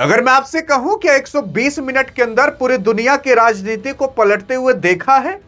अगर मैं आपसे कहूं कि 120 मिनट के अंदर पूरी दुनिया की राजनीति को पलटते हुए देखा है,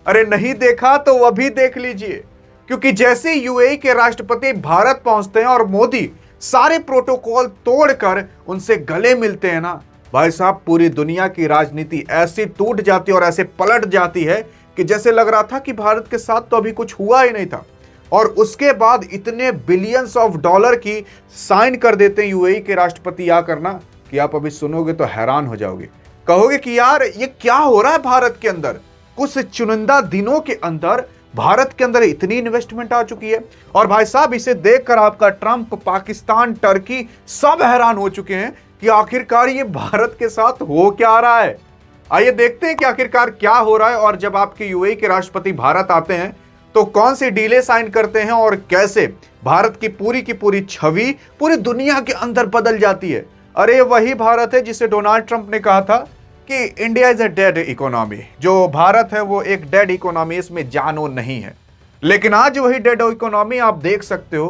अरे नहीं देखा तो वह भी देख लीजिए। क्योंकि जैसे यूएई के राष्ट्रपति भारत पहुंचते हैं और मोदी सारे प्रोटोकॉल तोड़कर उनसे गले मिलते हैं ना, भाई साहब पूरी दुनिया की राजनीति ऐसी टूट जाती है और ऐसे पलट जाती है कि जैसे लग रहा था कि भारत के साथ तो अभी कुछ हुआ ही नहीं था। और उसके बाद इतने बिलियंस ऑफ डॉलर की साइन कर देते हैं यूएई के राष्ट्रपति आकर ना, कि आप अभी सुनोगे तो हैरान हो जाओगे। कहोगे कि यार ये क्या हो रहा है भारत के अंदर। कुछ चुनिंदा दिनों के अंदर भारत के अंदर इतनी इन्वेस्टमेंट आ चुकी है। और भाई साहब इसे देखकर आपका ट्रंप, पाकिस्तान, टर्की सब हैरान हो चुके हैं कि आखिरकार ये भारत के साथ हो क्या रहा है। आइए देखते हैं कि आखिरकार क्या हो रहा है। और जब आपके यूएई के राष्ट्रपति भारत आते हैं तो कौन सी डीलें साइन करते हैं और कैसे भारत की पूरी छवि पूरी दुनिया के अंदर बदल जाती है। अरे वही भारत है जिसे डोनाल्ड ट्रंप ने कहा था कि India is a dead economy. जो भारत है वो एक डेड इकोनॉमी, इसमें जानो नहीं है। लेकिन आज वही डेड इकोनॉमी आप देख सकते हो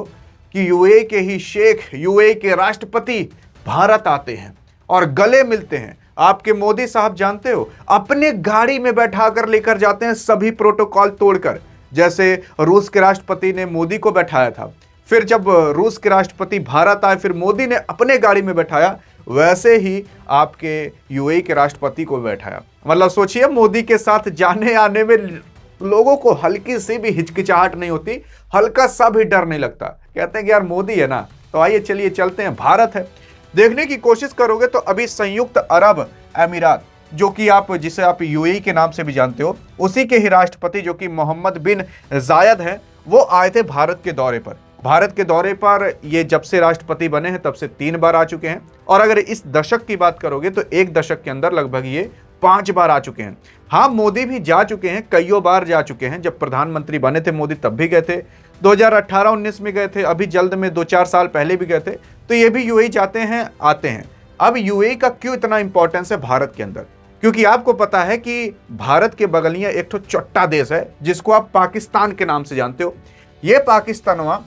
कि यूएई के ही शेख, यूएई के राष्ट्रपति भारत आते हैं और गले मिलते हैं। आपके मोदी साहब जानते हो अपने गाड़ी में बैठाकर लेकर जाते हैं सभी प्रोटोकॉल तोड़कर। जैसे रूस के राष्ट्रपति ने मोदी को बैठाया था, फिर जब रूस के राष्ट्रपति भारत आए फिर मोदी ने अपने गाड़ी में बैठाया, वैसे ही आपके यूएई के राष्ट्रपति को बैठाया। मतलब सोचिए मोदी के साथ जाने आने में लोगों को हल्की सी भी हिचकिचाहट नहीं होती, हल्का सा भी डर नहीं लगता। कहते हैं कि यार मोदी है ना, तो आइए चलिए चलते हैं, भारत है। देखने की कोशिश करोगे तो अभी संयुक्त अरब अमीरात, जो कि जिसे आप यूएई के नाम से भी जानते हो, उसी के ही राष्ट्रपति जो कि मोहम्मद बिन जायद हैं, वो आए थे भारत के दौरे पर। भारत के दौरे पर ये जब से राष्ट्रपति बने हैं तब से 3 बार आ चुके हैं। और अगर इस दशक की बात करोगे तो एक दशक के अंदर लगभग ये 5 बार आ चुके हैं। हाँ, मोदी भी जा चुके हैं, कईयों बार जा चुके हैं। जब प्रधानमंत्री बने थे मोदी तब भी गए थे, 2018-19 में गए थे, अभी जल्द में 2-4 साल पहले भी गए थे। तो ये भी यूएई जाते हैं, आते हैं। अब यूएई का क्यों इतना इंपॉर्टेंस है भारत के अंदर? क्योंकि आपको पता है कि भारत के बगल में एक छोटा देश है जिसको आप पाकिस्तान के नाम से जानते हो। ये पाकिस्तान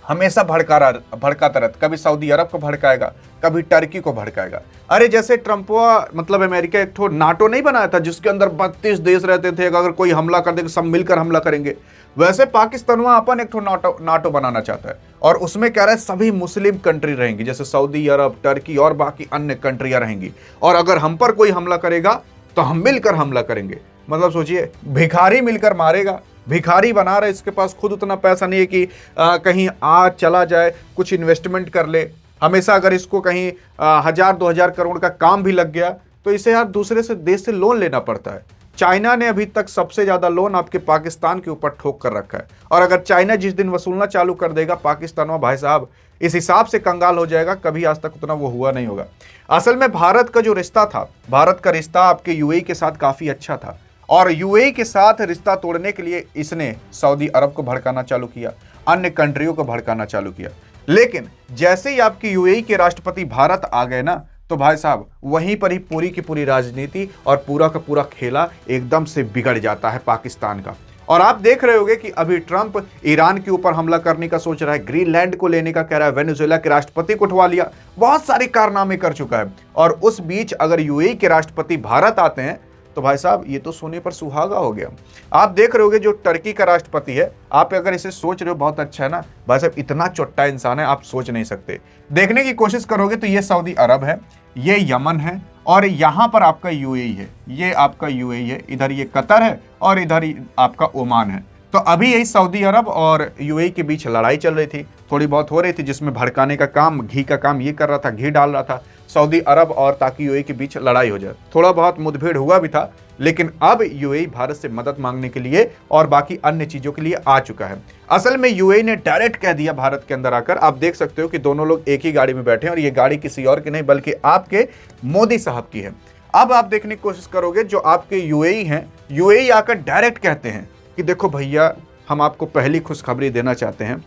हमेशा भड़काता रहता, कभी सऊदी अरब को भड़काएगा, कभी टर्की को भड़काएगा। अरे जैसे ट्रंप मतलब अमेरिका एक नाटो नहीं बनाया था जिसके अंदर 32 देश रहते थे, अगर कोई हमला कर देगा सब मिलकर हमला करेंगे। वैसे पाकिस्तान अपन एक नाटो बनाना चाहता है और उसमें कह रहा है सभी मुस्लिम कंट्री रहेंगी, जैसे सऊदी अरब, टर्की और बाकी अन्य कंट्रियां रहेंगी। और अगर हम पर कोई हमला करेगा तो हम मिलकर हमला करेंगे। मतलब सोचिए, भिखारी मिलकर मारेगा, भिखारी बना रहे, इसके पास खुद उतना पैसा नहीं है कि कहीं चला जाए, कुछ इन्वेस्टमेंट कर ले। हमेशा अगर इसको कहीं 1000-2000 करोड़ का काम भी लग गया तो इसे यार दूसरे से देश से लोन लेना पड़ता है। चाइना ने अभी तक सबसे ज्यादा लोन आपके पाकिस्तान के ऊपर ठोक कर रखा है। और अगर चाइना जिस दिन वसूलना चालू कर देगा, पाकिस्तान में भाई साहब इस हिसाब से कंगाल हो जाएगा, कभी आज तक उतना वो हुआ नहीं होगा। असल में भारत का जो रिश्ता था, भारत का रिश्ता आपके यूएई के साथ काफी अच्छा था। और यूएई के साथ रिश्ता तोड़ने के लिए इसने सऊदी अरब को भड़काना चालू किया, अन्य कंट्रियों को भड़काना चालू किया। लेकिन जैसे ही आपकी यूएई के राष्ट्रपति भारत आ गए ना, तो भाई साहब वहीं पर ही पूरी की पूरी राजनीति और पूरा का पूरा खेला एकदम से बिगड़ जाता है पाकिस्तान का। और आप देख रहे होंगे कि अभी ट्रंप ईरान के ऊपर हमला करने का सोच रहा है, ग्रीनलैंड को लेने का कह रहा है, वेनेजुएला के राष्ट्रपति को उठवा लिया, बहुत सारे कारनामे कर चुका है। और उस बीच अगर यूएई के राष्ट्रपति भारत आते हैं तो भाई साहब ये तो सोने पर सुहागा हो गया। आप देख रहे होगे जो टर्की का राष्ट्रपति है, आप अगर इसे सोच रहे हो बहुत अच्छा है ना, भाई साहब इतना चोट्टा इंसान है आप सोच नहीं सकते। देखने की कोशिश करोगे तो ये सऊदी अरब है, ये यमन है और यहाँ पर आपका यूएई है, ये आपका यूएई है, इधर ये कतर है और इधर ही आपका ओमान है। तो अभी यही सऊदी अरब और यूएई के बीच लड़ाई चल रही थी, थोड़ी बहुत हो रही थी, जिसमें भड़काने का काम, घी का काम ये कर रहा था, घी डाल रहा था सऊदी अरब और, ताकि यूएई के बीच लड़ाई हो जाए। थोड़ा बहुत मुठभेड़ हुआ भी था, लेकिन अब यूएई भारत से मदद मांगने के लिए और बाकी अन्य चीजों के लिए आ चुका है। असल में यूएई ने डायरेक्ट कह दिया भारत के अंदर आकर, आप देख सकते हो कि दोनों लोग एक ही गाड़ी में बैठे हैं और ये गाड़ी किसी और की नहीं बल्कि आपके मोदी साहब की है। अब आप देखने की कोशिश करोगे जो आपके यूएई हैं, यूएई आकर डायरेक्ट कहते हैं कि देखो भैया हम आपको पहली खुशखबरी देना चाहते हैं।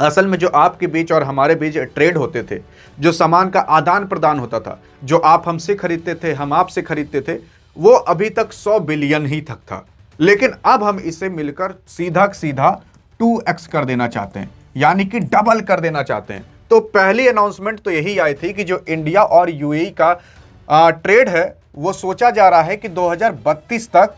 असल में जो आपके बीच और हमारे बीच ट्रेड होते थे, जो सामान का आदान प्रदान होता था, जो आप हमसे खरीदते थे हम आपसे खरीदते थे, वो अभी तक 100 बिलियन ही तक था। लेकिन अब हम इसे मिलकर सीधा 2x कर देना चाहते हैं, यानी कि डबल कर देना चाहते हैं। तो पहली अनाउंसमेंट तो यही आई थी कि जो इंडिया और यूएई का ट्रेड है वो सोचा जा रहा है कि 2032 तक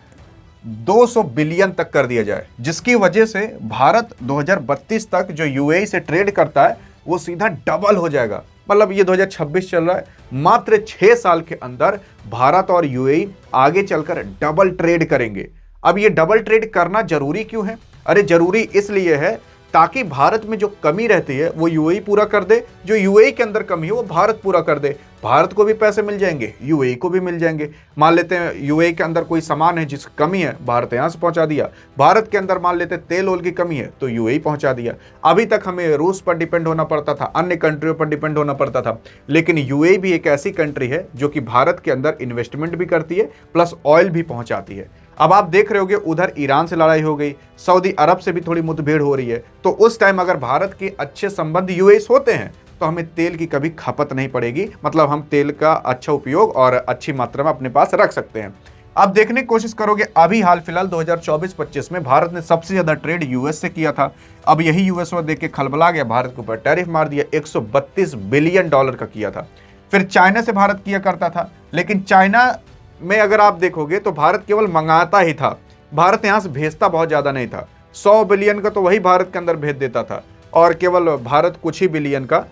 200 बिलियन तक कर दिया जाए, जिसकी वजह से भारत 2032 तक जो यूएई से ट्रेड करता है वो सीधा डबल हो जाएगा। मतलब ये 2026 चल रहा है, मात्र 6 साल के अंदर भारत और यूएई आगे चलकर डबल ट्रेड करेंगे। अब ये डबल ट्रेड करना जरूरी क्यों है? अरे जरूरी इसलिए है ताकि भारत में जो कमी रहती है वो यूएई पूरा कर दे, जो यूएई के अंदर कमी है वो भारत पूरा कर दे। भारत को भी पैसे मिल जाएंगे, यूएई को भी मिल जाएंगे। मान लेते हैं यूएई के अंदर कोई सामान है जिसकी कमी है, भारत यहां से पहुंचा दिया। भारत के अंदर मान लेते तेल ओल की कमी है तो यूएई पहुंचा दिया। अभी तक हमें रूस पर डिपेंड होना पड़ता था, अन्य कंट्रियों पर डिपेंड होना पड़ता था, लेकिन यूएई भी एक ऐसी कंट्री है जो कि भारत के अंदर इन्वेस्टमेंट भी करती है प्लस ऑयल भी पहुंचाती है। अब आप देख रहे होगे उधर ईरान से लड़ाई हो गई, सऊदी अरब से भी थोड़ी मुठभेड़ हो रही है, तो उस टाइम अगर भारत के अच्छे संबंध यूएई से होते हैं तो हमें तेल की कभी खपत नहीं पड़ेगी। मतलब हम तेल का अच्छा उपयोग और अच्छी मात्रा में अपने पास रख सकते हैं। अब देखने की कोशिश करोगे, अभी हाल फिलहाल 2024-25 में भारत ने सबसे ज्यादा ट्रेड यूएस से किया था। अब यही यूएस को देख के खलबला गया, भारत के ऊपर टैरिफ मार दिया, 132 बिलियन डॉलर का किया था। फिर चाइना से भारत किया करता था, लेकिन चाइना में अगर आप देखोगे तो भारत केवल मंगाता ही था, भारत यहां से भेजता बहुत ज्यादा नहीं था। 100 बिलियन का तो वही भारत के अंदर भेज देता था और केवल भारत कुछ ही बिलियन का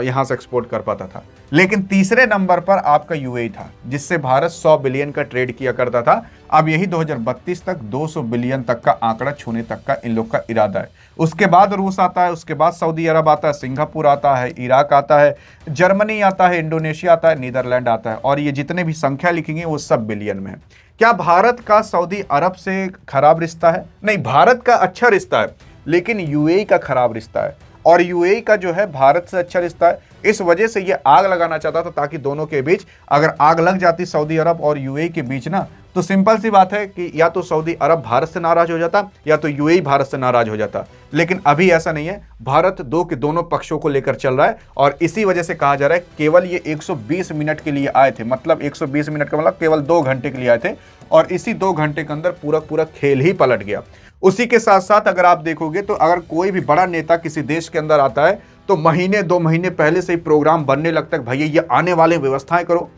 यहां से एक्सपोर्ट कर पाता था। लेकिन तीसरे नंबर पर आपका यूएई था, जिससे भारत 100 बिलियन का ट्रेड किया करता था। अब यही 2032 तक 200 बिलियन तक का आंकड़ा छूने तक का इन लोग का इरादा है। उसके बाद रूस आता है, उसके बाद सऊदी अरब आता है, सिंगापुर आता है, इराक आता है, जर्मनी आता है, इंडोनेशिया आता है, नीदरलैंड आता है, और ये जितने भी संख्या लिखेंगे वो सब बिलियन में है। क्या भारत का सऊदी अरब से खराब रिश्ता है? नहीं, भारत का अच्छा रिश्ता है, लेकिन यूएई का खराब रिश्ता है। और यूएई का जो है भारत से अच्छा रिश्ता है, इस वजह से ये आग लगाना चाहता था, ताकि दोनों के बीच अगर आग लग जाती सऊदी अरब और यूएई के बीच ना, तो सिंपल सी बात है कि या तो सऊदी अरब भारत से नाराज हो जाता या तो यूएई भारत से नाराज हो जाता। लेकिन अभी ऐसा नहीं है, भारत दो के दोनों पक्षों को लेकर चल रहा है, और इसी वजह से कहा जा रहा है केवल ये 120 मिनट के लिए आए थे। मतलब 120 मिनट का मतलब केवल 2 घंटे के लिए आए थे, और इसी 2 घंटे के अंदर पूरा पूरा खेल ही पलट गया। उसी के साथ साथ अगर आप देखोगे तो अगर कोई भी बड़ा नेता किसी देश के अंदर आता है तो महीने 2 महीने पहले से ही प्रोग्राम बनने लगता है, भैया ये आने वाले व्यवस्थाएं करो।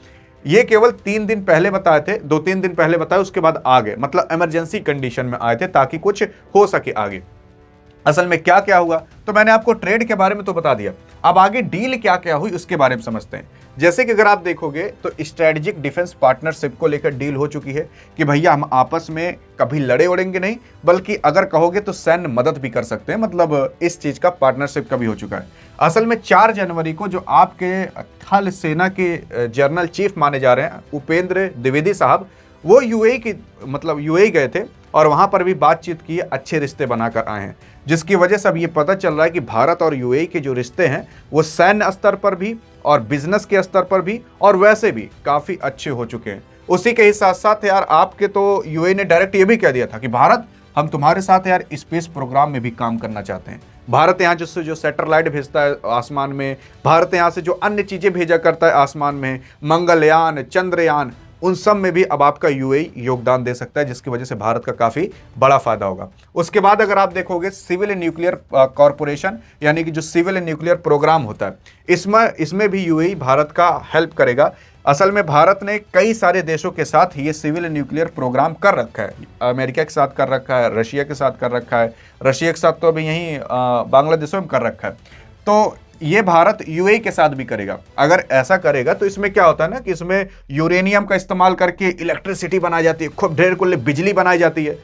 ये केवल 3 दिन पहले बताए थे, 2-3 दिन पहले बताए, उसके बाद आ गए, मतलब इमरजेंसी कंडीशन में आए थे ताकि कुछ हो सके आगे। असल में क्या क्या हुआ तो मैंने आपको ट्रेड के बारे में तो बता दिया, अब आगे डील क्या क्या हुई उसके बारे में समझते हैं। जैसे कि अगर आप देखोगे तो स्ट्रेटेजिक डिफेंस पार्टनरशिप को लेकर डील हो चुकी है कि भैया हम आपस में कभी लड़े उड़ेंगे नहीं, बल्कि अगर कहोगे तो सैन्य मदद भी कर सकते हैं। मतलब इस चीज का पार्टनरशिप का भी हो चुका है। असल में 4 जनवरी को जो आपके थल सेना के जनरल चीफ माने जा रहे हैं उपेंद्र द्विवेदी साहब, वो यूएई की मतलब यूएई गए थे और वहां पर भी बातचीत की, अच्छे रिश्ते बनाकर आए हैं, जिसकी वजह से अब ये पता चल रहा है कि भारत और यूएई के जो रिश्ते हैं वो सैन्य स्तर पर भी और बिजनेस के स्तर पर भी और वैसे भी काफी अच्छे हो चुके हैं। उसी के ही साथ साथ यार आपके तो यूएई ने डायरेक्ट ये भी कह दिया था कि भारत हम तुम्हारे साथ यार स्पेस प्रोग्राम में भी काम करना चाहते हैं। भारत यहाँ जो सैटेलाइट भेजता है आसमान में, भारत यहाँ से जो अन्य चीजें भेजा करता है आसमान में, मंगलयान, चंद्रयान, उन सब में भी अब आपका यूएई योगदान दे सकता है, जिसकी वजह से भारत का काफी बड़ा फायदा होगा। उसके बाद अगर आप देखोगे सिविल न्यूक्लियर कॉर्पोरेशन, यानी कि जो सिविल न्यूक्लियर प्रोग्राम होता है, इसमें भी यूएई भारत का हेल्प करेगा। असल में भारत ने कई सारे देशों के साथ ये सिविल न्यूक्लियर प्रोग्राम कर रखा है, अमेरिका के साथ कर रखा है, रशिया के साथ कर रखा है, रशिया के साथ तो अभी यहीं बांग्लादेशों में कर रखा है, तो ये भारत यूएई के साथ भी करेगा। अगर ऐसा करेगा तो इसमें क्या होता है ना कि इसमें यूरेनियम का इस्तेमाल करके इलेक्ट्रिसिटी बनाई जाती है, खूब ढेर कुल बिजली बनाई जाती है,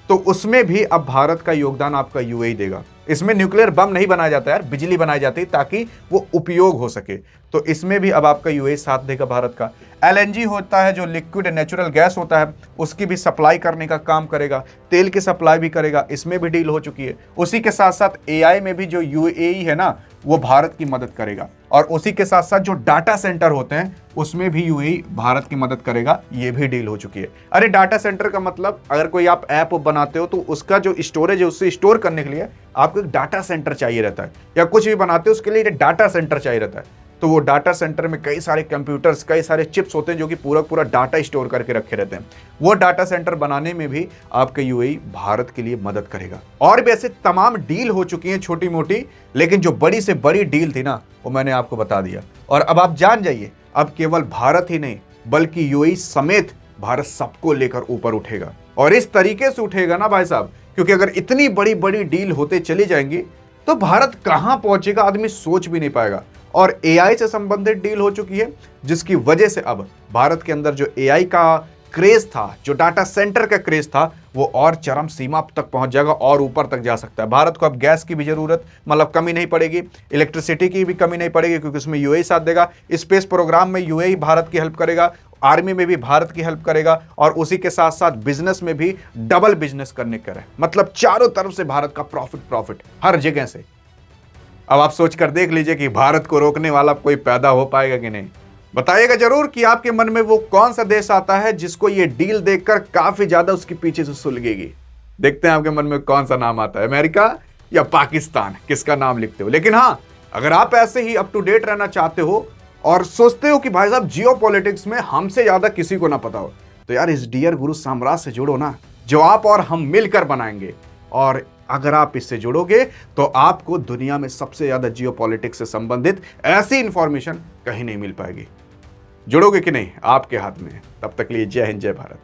तो उसमें भी अब भारत का योगदान आपका यूएई देगा। इसमें न्यूक्लियर बम नहीं बनाया जाता यार, बिजली बनाई जाती है ताकि वो उपयोग हो सके, तो इसमें भी अब आपका यूएई साथ देगा भारत का। एलएनजी होता है जो लिक्विड नेचुरल गैस होता है, उसकी भी सप्लाई करने का काम करेगा, तेल की सप्लाई भी करेगा, इसमें भी डील हो चुकी है। उसी के साथ साथ एआई में भी जो यूएई है ना वो भारत की मदद करेगा, और उसी के साथ साथ जो डाटा सेंटर होते हैं उसमें भी यूएई भारत की मदद करेगा, ये भी डील हो चुकी है। अरे डाटा सेंटर का मतलब अगर कोई आप ऐप बनाते हो तो उसका जो स्टोरेज है उससे स्टोर करने के लिए आपको एक डाटा सेंटर चाहिए रहता है, या कुछ भी बनाते हो उसके लिए डाटा सेंटर चाहिए रहता है। तो वो डाटा सेंटर में कई सारे कंप्यूटर्स, कई सारे चिप्स होते हैं जो कि पूरा पूरा डाटा स्टोर करके रखे रहते हैं। वो डाटा सेंटर बनाने में भी आपका यूएई भारत के लिए मदद करेगा। और भी ऐसे तमाम डील हो चुकी हैं छोटी मोटी, लेकिन जो बड़ी से बड़ी डील थी ना, वो मैंने आपको बता दिया। और अब आप जान जाइए, अब केवल भारत ही नहीं बल्कि यूएई समेत भारत सबको लेकर ऊपर उठेगा। और इस तरीके से उठेगा ना भाई साहब, क्योंकि अगर इतनी बड़ी बड़ी डील होते चली जाएंगी तो भारत कहां पहुंचेगा आदमी सोच भी नहीं पाएगा। और एआई से संबंधित डील हो चुकी है, जिसकी वजह से अब भारत के अंदर जो एआई का क्रेज था, जो डाटा सेंटर का क्रेज था, वो और चरम सीमा तक पहुंच जाएगा और ऊपर तक जा सकता है। भारत को अब गैस की भी जरूरत मतलब कमी नहीं पड़ेगी, इलेक्ट्रिसिटी की भी कमी नहीं पड़ेगी, क्योंकि उसमें यूएई साथ देगा। स्पेस प्रोग्राम में यूएई भारत की हेल्प करेगा, आर्मी में भी भारत की हेल्प करेगा, और उसी के साथ साथ बिजनेस में भी डबल बिजनेस करने का है। मतलब चारों तरफ से भारत का प्रॉफिट हर जगह से। अब आप सोच कर देख लीजिए कि भारत को रोकने वाला कोई पैदा हो पाएगा कि नहीं। बताइएगा जरूर कि आपके मन में वो कौन सा देश आता है जिसको ये डील देखकर काफी ज्यादा उसके पीछे से सुलगेगी। देखते हैं आपके मन में कौन सा नाम आता है, अमेरिका या पाकिस्तान, किसका नाम लिखते हो। लेकिन हाँ, अगर आप ऐसे ही अप टू डेट रहना चाहते हो और सोचते हो कि भाई साहब जियो पॉलिटिक्स में हमसे ज्यादा किसी को ना पता हो, तो यार इस डियर गुरु साम्राज्य से जुड़ो ना, जो आप और हम मिलकर बनाएंगे। और अगर आप इससे जुड़ोगे तो आपको दुनिया में सबसे ज्यादा जियो पॉलिटिक्स से संबंधित ऐसी इंफॉर्मेशन कहीं नहीं मिल पाएगी। जुड़ोगे कि नहीं आपके हाथ में है। तब तक लिए जय हिंद, जय भारत।